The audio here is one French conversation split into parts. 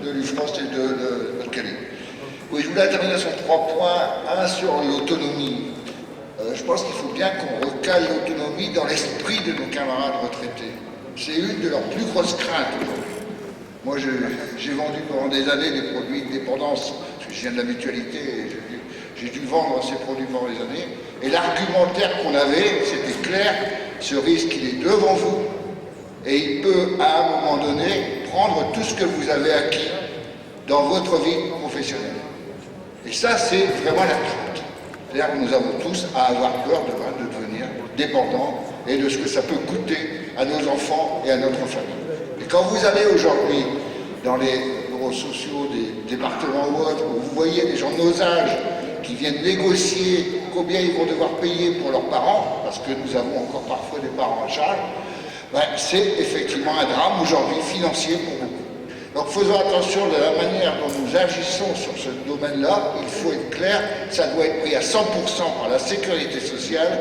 de l'UFROST et de Calais. Oui, je voulais intervenir sur 3 points. Un, sur l'autonomie. Je pense qu'il faut bien qu'on recale l'autonomie dans l'esprit de nos camarades retraités. C'est une de leurs plus grosses craintes aujourd'hui. Moi, j'ai vendu pendant des années des produits de dépendance, parce que je viens de la mutualité, et j'ai dû vendre ces produits pendant des années. Et l'argumentaire qu'on avait, c'était clair, ce risque, il est devant vous, et il peut, à un moment donné, prendre tout ce que vous avez acquis dans votre vie professionnelle. Et ça, c'est vraiment la crainte. C'est-à-dire que nous avons tous à avoir peur demain de devenir dépendants et de ce que ça peut coûter à nos enfants et à notre famille. Et quand vous allez aujourd'hui dans les bureaux sociaux des départements ou autres, où vous voyez des gens de nos âges qui viennent négocier combien ils vont devoir payer pour leurs parents, parce que nous avons encore parfois des parents à charge, ben, c'est effectivement un drame aujourd'hui financier pour beaucoup. Donc faisons attention de la manière dont nous agissons sur ce domaine-là. Il faut être clair, ça doit être pris à 100% par la sécurité sociale.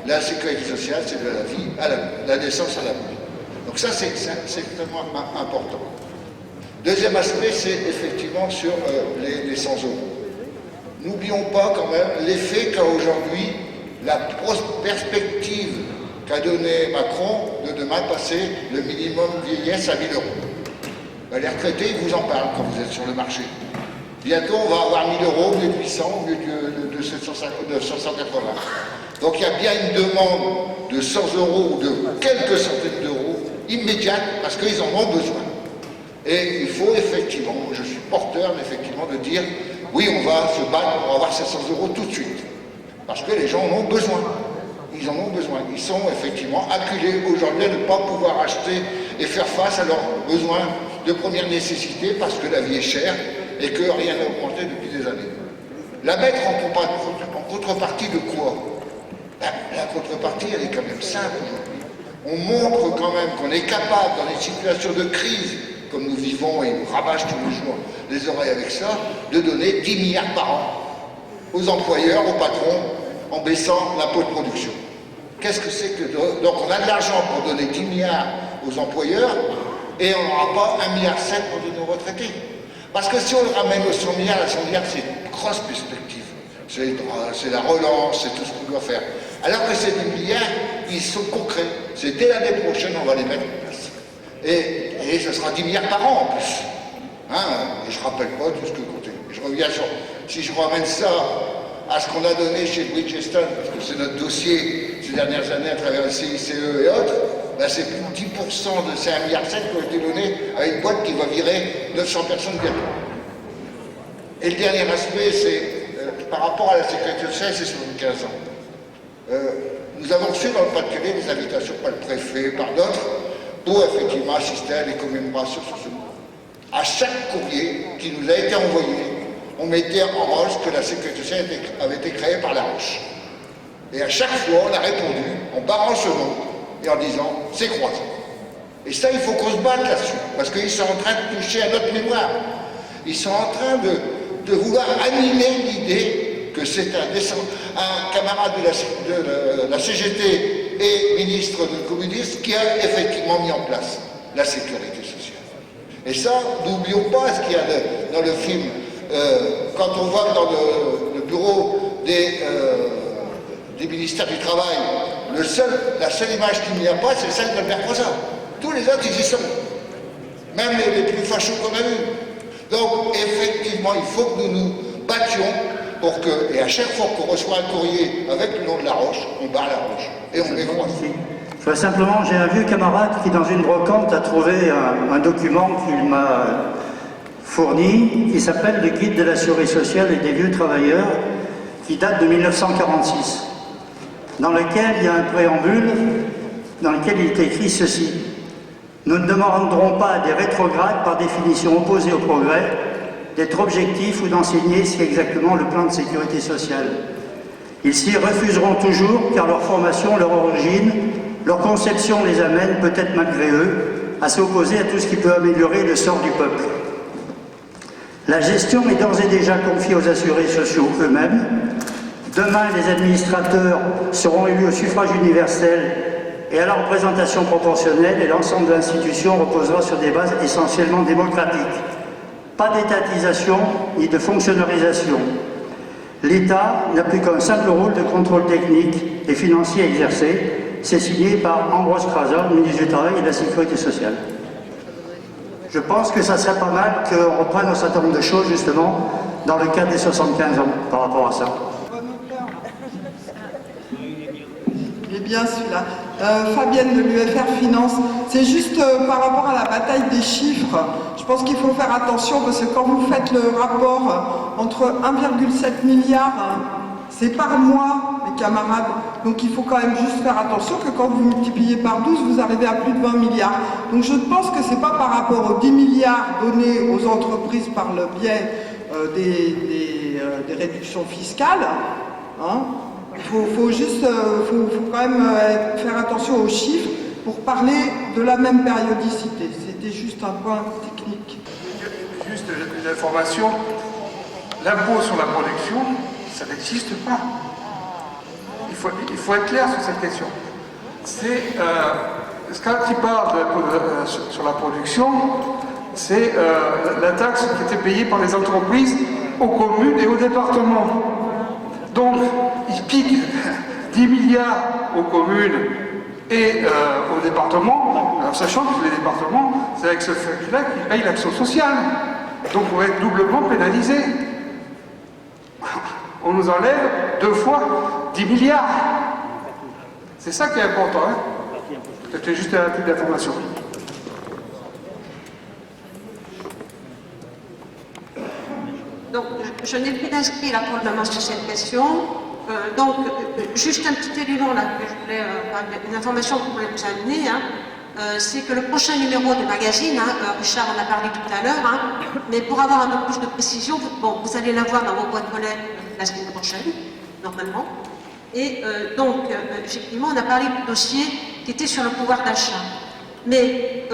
La sécurité sociale, c'est de la vie à la naissance à la mort. Donc ça, c'est extrêmement important. Deuxième aspect, c'est effectivement sur les 100 €. N'oublions pas quand même l'effet qu'a aujourd'hui la perspective qu'a donné Macron de demain passer le minimum vieillesse à 1 000 €. Ben, les retraités, ils vous en parlent quand vous êtes sur le marché. Bientôt, on va avoir 1 000 €, 1 800 au lieu de 980. Donc il y a bien une demande de 100 € ou de quelques centaines d'euros immédiate parce qu'ils en ont besoin. Et il faut effectivement, je suis porteur effectivement de dire oui, on va se battre pour avoir ces 100 € tout de suite. Parce que les gens en ont besoin. Ils en ont besoin. Ils sont effectivement acculés aujourd'hui à ne pas pouvoir acheter et faire face à leurs besoins de première nécessité parce que la vie est chère et que rien n'a augmenté depuis des années. La mettre en contrepartie de quoi? La contrepartie, elle est quand même simple aujourd'hui. On montre quand même qu'on est capable, dans des situations de crise, comme nous vivons et nous rabâchent tous les jours les oreilles avec ça, de donner 10 milliards par an aux employeurs, aux patrons, en baissant l'impôt de production. Qu'est-ce que c'est que... Donc on a de l'argent pour donner 10 milliards aux employeurs et on n'aura pas 1,7 milliard pour donner aux retraités. Parce que si on le ramène aux 100 milliards, à 100 milliards, c'est une grosse perspective. C'est la relance, c'est tout ce qu'on doit faire. Alors que ces 10 milliards, ils sont concrets. C'est dès l'année prochaine, on va les mettre en place. Et ce sera 10 milliards par an en plus. Et je ne rappelle pas tout ce que compter. Je reviens sur... Si je ramène ça à ce qu'on a donné chez Bridgestone, parce que c'est notre dossier ces dernières années à travers le CICE et autres, ben c'est plus de 10% de ces 1,7 milliard qui ont été donnés à une boîte qui va virer 900 personnes bientôt. Et le dernier aspect, c'est par rapport à la sécurité sociale, c'est 75 ans. Nous avons reçu dans le Pas-de-Calais des invitations par le préfet, par d'autres, pour effectivement assister à des commémorations sur ce mois. À chaque courrier qui nous a été envoyé, on mettait en roche que la sécurité sociale avait été créée par La Roche. Et à chaque fois, on a répondu en barrant ce nom et en disant « c'est croisé ». Et ça, il faut qu'on se batte là-dessus, parce qu'ils sont en train de toucher à notre mémoire. Ils sont en train de vouloir annihiler l'idée que c'est un camarade de la CGT et ministre de communiste qui a effectivement mis en place la sécurité sociale. Et ça, n'oublions pas ce qu'il y a dans le film. Quand on voit dans le bureau des ministères du Travail, la seule image qu'il n'y a pas, c'est celle d'Albert Rosa. Tous les autres, ils y sont. Même les plus fachos qu'on a eus. Donc, effectivement, il faut que nous nous battions pour que, et à chaque fois qu'on reçoit un courrier avec le nom de La Roche, on barre La Roche. Et on les croise. Simplement, j'ai un vieux camarade qui, dans une brocante, a trouvé un document qu'il m'a fourni, qui s'appelle le Guide de l'assurance sociale et des vieux travailleurs, qui date de 1946, dans lequel il y a un préambule, dans lequel il est écrit ceci. Nous ne demanderons pas à des rétrogrades, par définition opposés au progrès, d'être objectifs ou d'enseigner ce qu'est exactement le plan de sécurité sociale. Ils s'y refuseront toujours, car leur formation, leur origine, leur conception les amène, peut-être malgré eux, à s'opposer à tout ce qui peut améliorer le sort du peuple. La gestion est d'ores et déjà confiée aux assurés sociaux eux-mêmes. Demain, les administrateurs seront élus au suffrage universel et à la représentation proportionnelle, et l'ensemble de l'institution reposera sur des bases essentiellement démocratiques. Pas d'étatisation ni de fonctionnalisation. L'État n'a plus qu'un simple rôle de contrôle technique et financier à exercer. C'est signé par Ambroise Croizat, ministre du Travail et de la Sécurité sociale. Je pense que ça serait pas mal qu'on reprenne un certain nombre de choses, justement, dans le cadre des 75 ans, par rapport à ça. Il est bien celui-là. Fabienne de l'UFR Finance, c'est juste par rapport à la bataille des chiffres. Je pense qu'il faut faire attention parce que quand vous faites le rapport entre 1,7 milliard, c'est par mois, mes camarades. Donc il faut quand même juste faire attention que quand vous multipliez par 12, vous arrivez à plus de 20 milliards. Donc je pense que c'est pas par rapport aux 10 milliards donnés aux entreprises par le biais des réductions fiscales. Hein. Il faut quand même faire attention aux chiffres pour parler de la même périodicité. C'était juste un point technique. Juste une information, l'impôt sur la production, ça n'existe pas. Il faut être clair sur cette question. C'est quand il parle de l'impôt sur la production, c'est la taxe qui était payée par les entreprises aux communes et aux départements. Donc, il pique 10 milliards aux communes et aux départements, en sachant que les départements, c'est avec ce fait-là qu'ils payent l'action sociale. Donc, on va être doublement pénalisé. On nous enlève 2 fois 10 milliards. C'est ça qui est important. Hein. C'était juste un peu d'information. Donc, je n'ai plus d'inscrit là pour le moment sur cette question. Juste un petit élément là, que je voulais, une information que je voulais vous amener, hein, c'est que le prochain numéro du magazine, Richard en a parlé tout à l'heure, mais pour avoir un peu plus de précision, vous allez l'avoir dans vos boîtes aux lettres la semaine prochaine, normalement. Et effectivement, on a parlé du dossier qui était sur le pouvoir d'achat. Mais,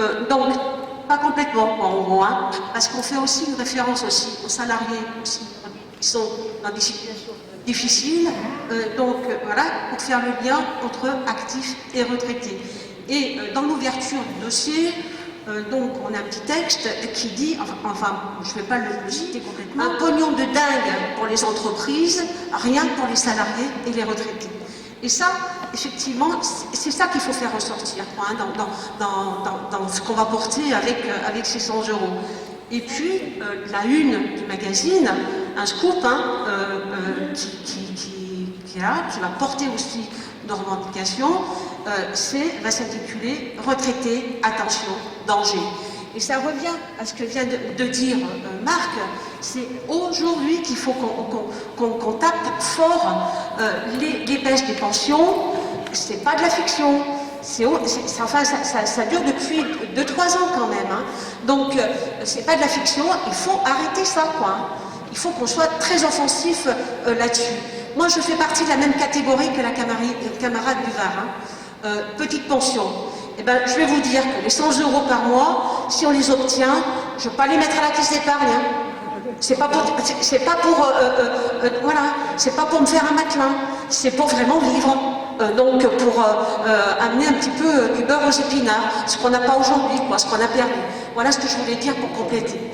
pas complètement, en gros, parce qu'on fait aussi une référence aussi aux salariés aussi, qui sont dans des situations difficiles, voilà, pour faire le lien entre actifs et retraités. Et dans l'ouverture du dossier, on a un petit texte qui dit, je ne vais pas le citer complètement, un pognon de dingue pour les entreprises, rien pour les salariés et les retraités. Et ça, effectivement, c'est ça qu'il faut faire ressortir dans ce qu'on va porter avec ces 100 €. Et puis, la une du magazine, un scoop qui va porter aussi nos revendications, va s'intituler « Retraités, attention, danger ». Et ça revient à ce que vient de dire Marc, c'est aujourd'hui qu'il faut qu'on tape fort les baisses des pensions. C'est pas de la fiction, ça dure depuis 2-3 ans quand même. Hein. Donc c'est pas de la fiction, il faut arrêter ça, quoi. Il faut qu'on soit très offensif là-dessus. Moi je fais partie de la même catégorie que la camarade Buvard, petite pension. Eh ben, je vais vous dire que les 100 € par mois, si on les obtient, je ne vais pas les mettre à la caisse d'épargne. C'est pas pour me faire un matelas, c'est pour vraiment vivre. Pour amener un petit peu du beurre aux épinards, ce qu'on n'a pas aujourd'hui, ce qu'on a perdu. Voilà ce que je voulais dire pour compléter.